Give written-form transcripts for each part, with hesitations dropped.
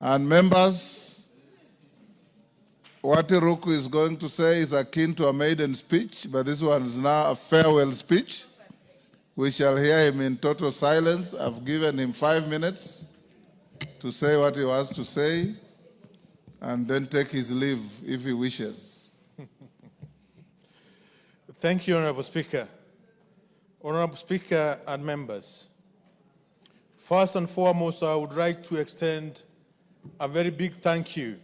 And members, what Ruku is going to say is akin to a maiden speech, but this one is now a farewell speech. We shall hear him in total silence. I've given him 5 minutes to say what he wants to say, and then take his leave if he wishes. Thank you, Honorable Speaker. Honorable Speaker and members, first and foremost, I would like to extend a very big thank you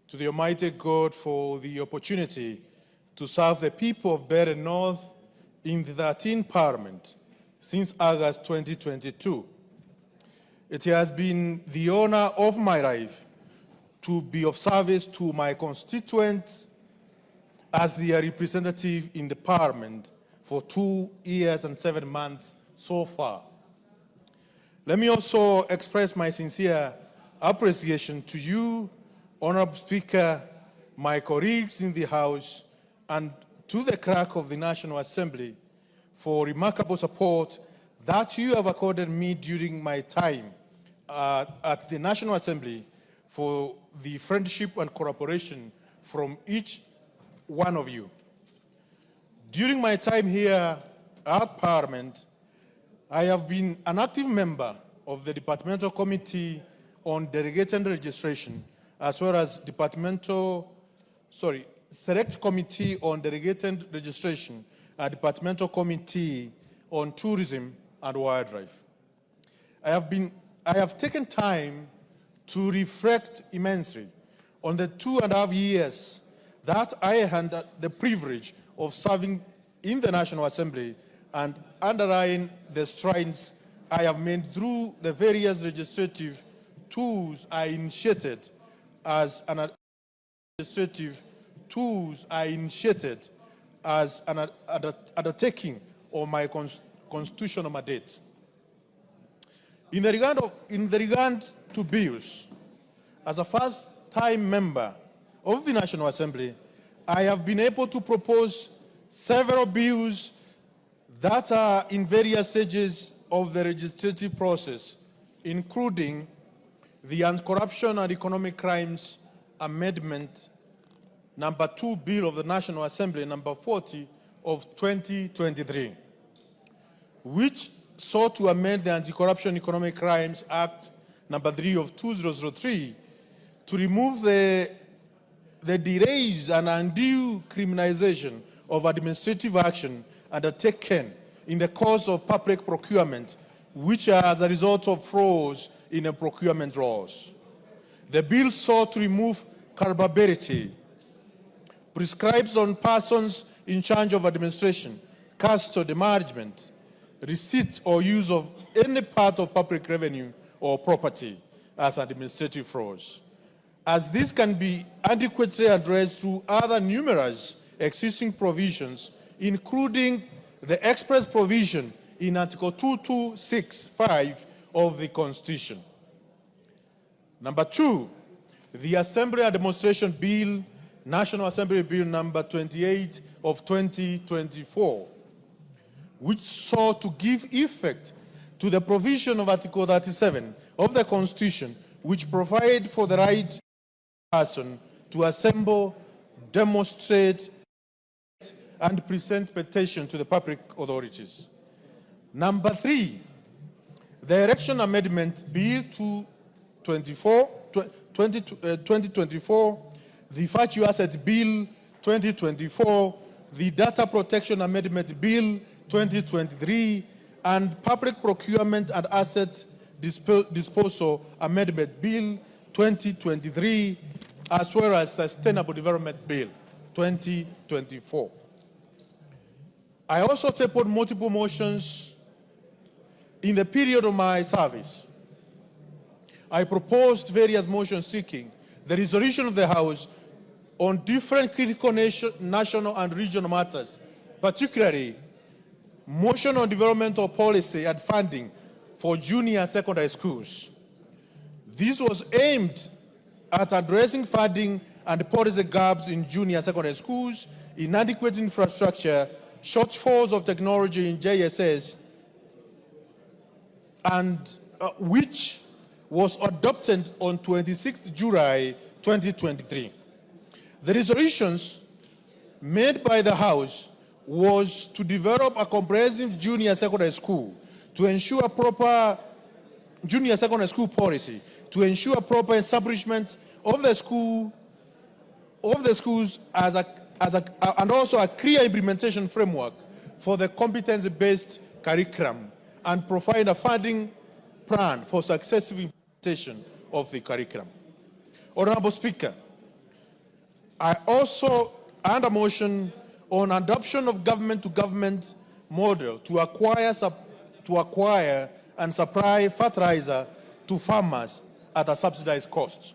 to the Almighty God for the opportunity to serve the people of Bere North in the 13th Parliament since August 2022. It has been the honor of my life to be of service to my constituents as their representative in the Parliament for 2 years and 7 months so far. Let me also express my sincere appreciation to you, Honorable Speaker, my colleagues in the House, and to the clerk of the National Assembly for remarkable support that you have accorded me during my time at the National Assembly, for the friendship and cooperation from each one of you. During my time here at Parliament, I have been an active member of the Departmental Committee on Delegated Registration, as well as Select Committee on Delegated Registration, and Departmental Committee on Tourism and Wildlife. I have taken time to reflect immensely on the 2.5 years that I had the privilege of serving in the National Assembly, and underline the strides I have made through the various legislative tools I initiated as an undertaking of my constitutional mandate. In the regard to bills, as a first-time member of the National Assembly, I have been able to propose several bills that are in various stages of the legislative process, including the Anti-Corruption and Economic Crimes Amendment number 2 Bill of the National Assembly, number 40 of 2023, which sought to amend the Anti-Corruption Economic Crimes Act number 3 of 2003 to remove the delays and undue criminalization of administrative action undertaken in the course of public procurement, which are as a result of flaws in the procurement laws. The bill sought to remove culpability, prescribes on persons in charge of administration, custody, management, receipt or use of any part of public revenue or property as administrative flaws, as this can be adequately addressed through other numerous existing provisions, including the express provision in Article 2265 of the Constitution. Number 2, the Assembly and Demonstration Bill, National Assembly Bill number 28 of 2024, which sought to give effect to the provision of Article 37 of the Constitution, which provides for the right of a person to assemble, demonstrate, and present petition to the public authorities. Number 3, the Election Amendment Bill 2024, the Virtue Asset Bill 2024, the Data Protection Amendment Bill 2023, and Public Procurement and Asset Disposal Amendment Bill 2023, as well as Sustainable Development Bill 2024. I also tabled multiple motions in the period of my service. I proposed various motions seeking the resolution of the House on different critical national and regional matters, particularly motion on developmental policy and funding for junior secondary schools. This was aimed at addressing funding and policy gaps in junior secondary schools, inadequate infrastructure, shortfalls of technology in JSS, and which was adopted on 26 July 2023. The resolutions made by the House was to develop a comprehensive junior secondary school to ensure proper junior secondary school policy, to ensure proper establishment of the schools and also a clear implementation framework for the competency-based curriculum, and provide a funding plan for successful implementation of the curriculum. Honorable Speaker, I also and a motion on adoption of government-to-government model to acquire and supply fertilizer to farmers at a subsidized cost.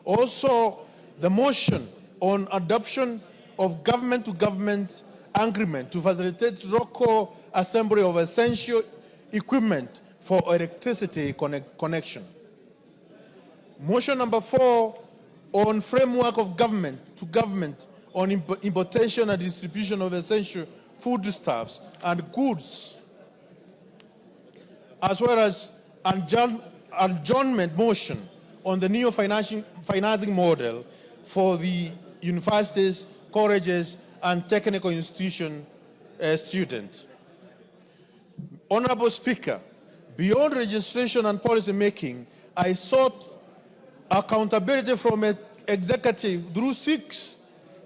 Also, the motion on adoption of government-to-government agreement to facilitate local assembly of essential equipment for electricity connection. Motion number 4 on framework of government-to-government on importation and distribution of essential foodstuffs and goods, as well as adjournment motion on the new financing model for the universities, colleges, and technical institution students. Honorable Speaker, beyond registration and policy making, I sought accountability from an executive through 6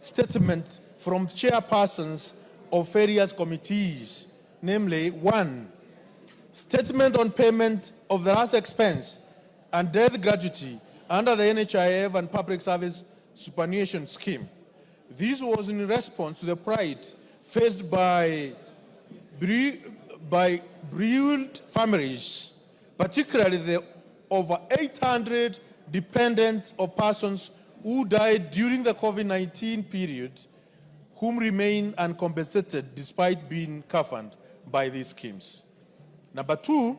statements from chairpersons of various committees, namely 1, statement on payment of the last expense and death gratuity under the NHIF and Public Service Superannuation Scheme. This was in response to the plight faced by bereaved families, particularly the over 800 dependents of persons who died during the COVID-19 period, whom remain uncompensated despite being covered by these schemes. Number 2,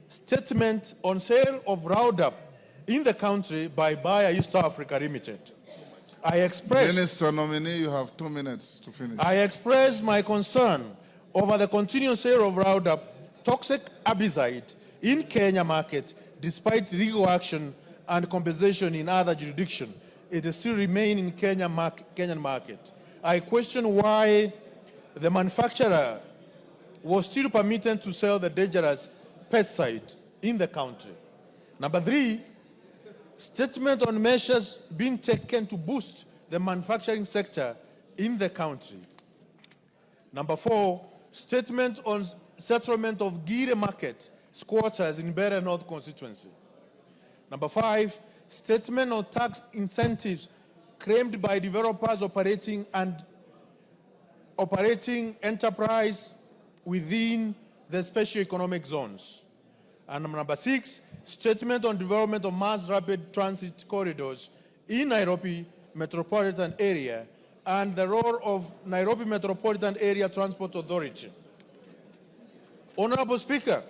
statement on sale of Roundup in the country by Bayer East Africa Limited. Minister nominee, you have 2 minutes to finish. I expressed my concern over the continued sale of Roundup toxic herbicide in Kenya market, despite legal action and compensation in other jurisdictions. It still remains in Kenyan market. I question why the manufacturer was still permitted to sell the dangerous pesticide in the country. Number 3, statement on measures being taken to boost the manufacturing sector in the country. Number 4, statement on settlement of Gire Market squatters in Bere North constituency. Number 5, statement on tax incentives claimed by developers operating enterprise within the special economic zones. And number 6, statement on development of mass rapid transit corridors in Nairobi metropolitan area and the role of Nairobi Metropolitan Area Transport Authority. Honorable Speaker,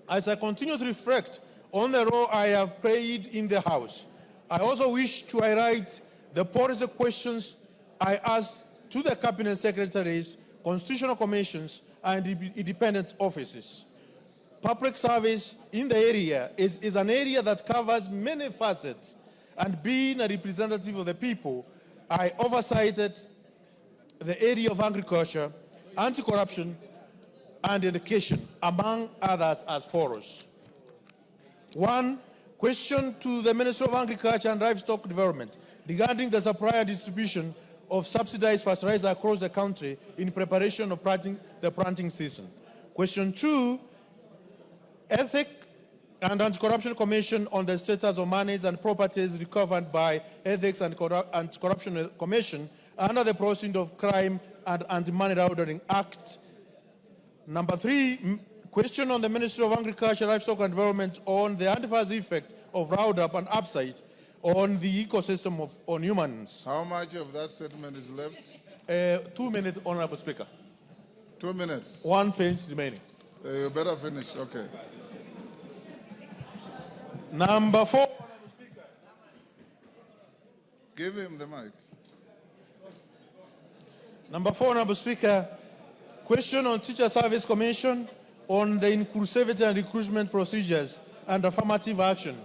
as I continue to reflect on the role I have played in the House, I also wish to highlight the policy questions I asked to the Cabinet Secretaries, Constitutional Commissions, and independent offices. Public service in the area is an area that covers many facets, and being a representative of the people, I oversighted the area of agriculture, anti-corruption, and education, among others, as follows. 1, question to the Minister of Agriculture and Livestock Development regarding the supply and distribution of subsidized fertilizer across the country in preparation of the planting season. Question 2, Ethics and Anti-Corruption Commission on the status of monies and properties recovered by Ethics and Corruption Commission under the Proceeds of Crime and Anti-Money Laundering Act. Number 3, question on the Ministry of Agriculture, Livestock and Development on the adverse effect of Roundup and upside on the ecosystem on humans. How much of that statement is left? 2 minutes, Honorable Speaker. 2 minutes. 1 page remaining. You better finish, okay. Number 4, Honorable Speaker. Give him the mic. Number 4, Honorable Speaker, question on Teacher Service Commission on the inclusivity and recruitment procedures and affirmative action,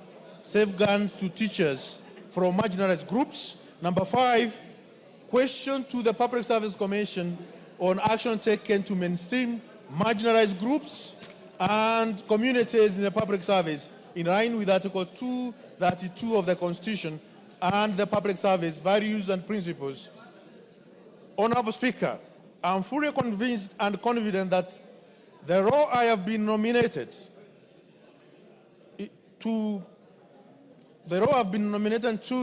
safeguards to teachers from marginalized groups. Number 5, question to the Public Service Commission on action taken to mainstream marginalized groups and communities in the public service in line with Article 232 of the Constitution and the public service values and principles. Honorable Speaker, I am fully convinced and confident that the role I have been nominated to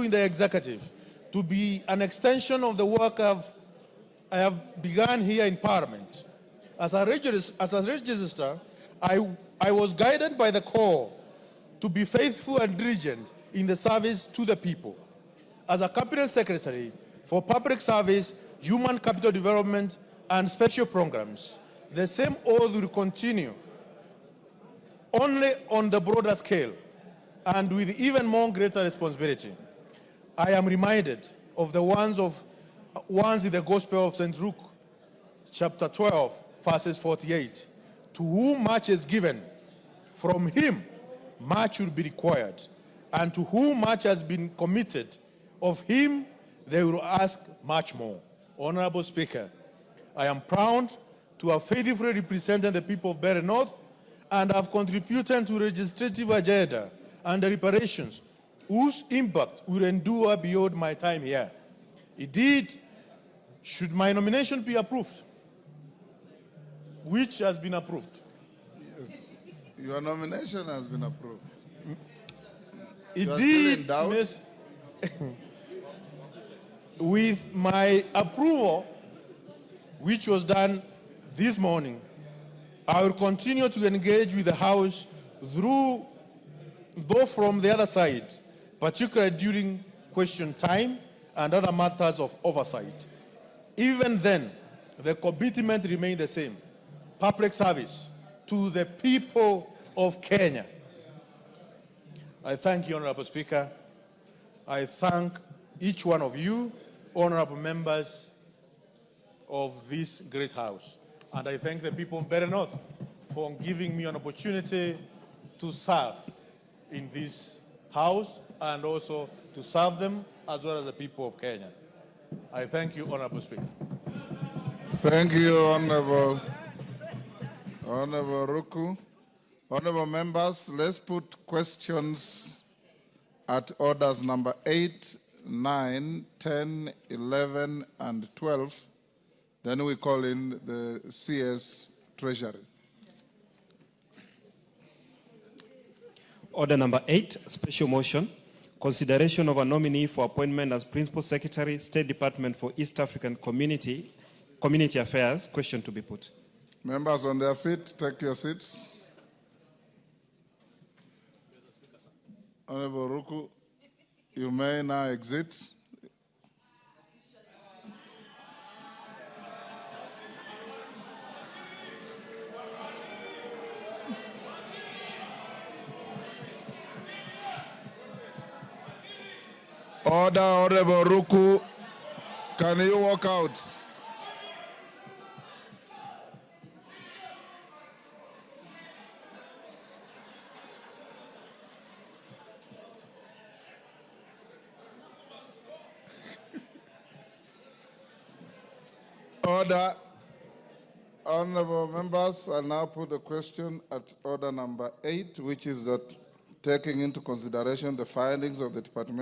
in the executive to be an extension of the work I have begun here in Parliament. As a registrar, I was guided by the call to be faithful and diligent in the service to the people. As a Cabinet Secretary for Public Service, Human Capital Development, and Special Programs, the same oath will continue, only on the broader scale and with even more greater responsibility. I am reminded of the ones in the Gospel of St. Luke, chapter 12, verses 48. To whom much is given, from him much will be required, and to whom much has been committed, of him they will ask much more. Honorable Speaker, I am proud to have faithfully represented the people of Barren North and have contributed to legislative agenda and reparations whose impact will endure beyond my time here. Indeed, should my nomination be approved, which has been approved. Yes, your nomination has been approved. Indeed, with my approval, which was done this morning, I will continue to engage with the House though from the other side, particularly during question time and other matters of oversight. Even then, the commitment remains the same: public service to the people of Kenya. I thank you, Honorable Speaker. I thank each one of you, honorable members of this great House. And I thank the people of Barren North for giving me an opportunity to serve in this House and also to serve them as well as the people of Kenya. I thank you, Honorable Speaker. Thank you, Honorable Ruku. Honorable members, let's put questions at orders number 8, 9, 10, 11, and 12. Then we call in the CS Treasury. Order number 8, special motion. Consideration of a nominee for appointment as Principal Secretary, State Department for East African Community Affairs. Question to be put. Members on their feet, take your seats. Honorable Ruku, you may now exit. Order, Honorable Ruku. Can you walk out? Order. Honorable members, I now put the question at order number 8, which is that taking into consideration the findings of the Department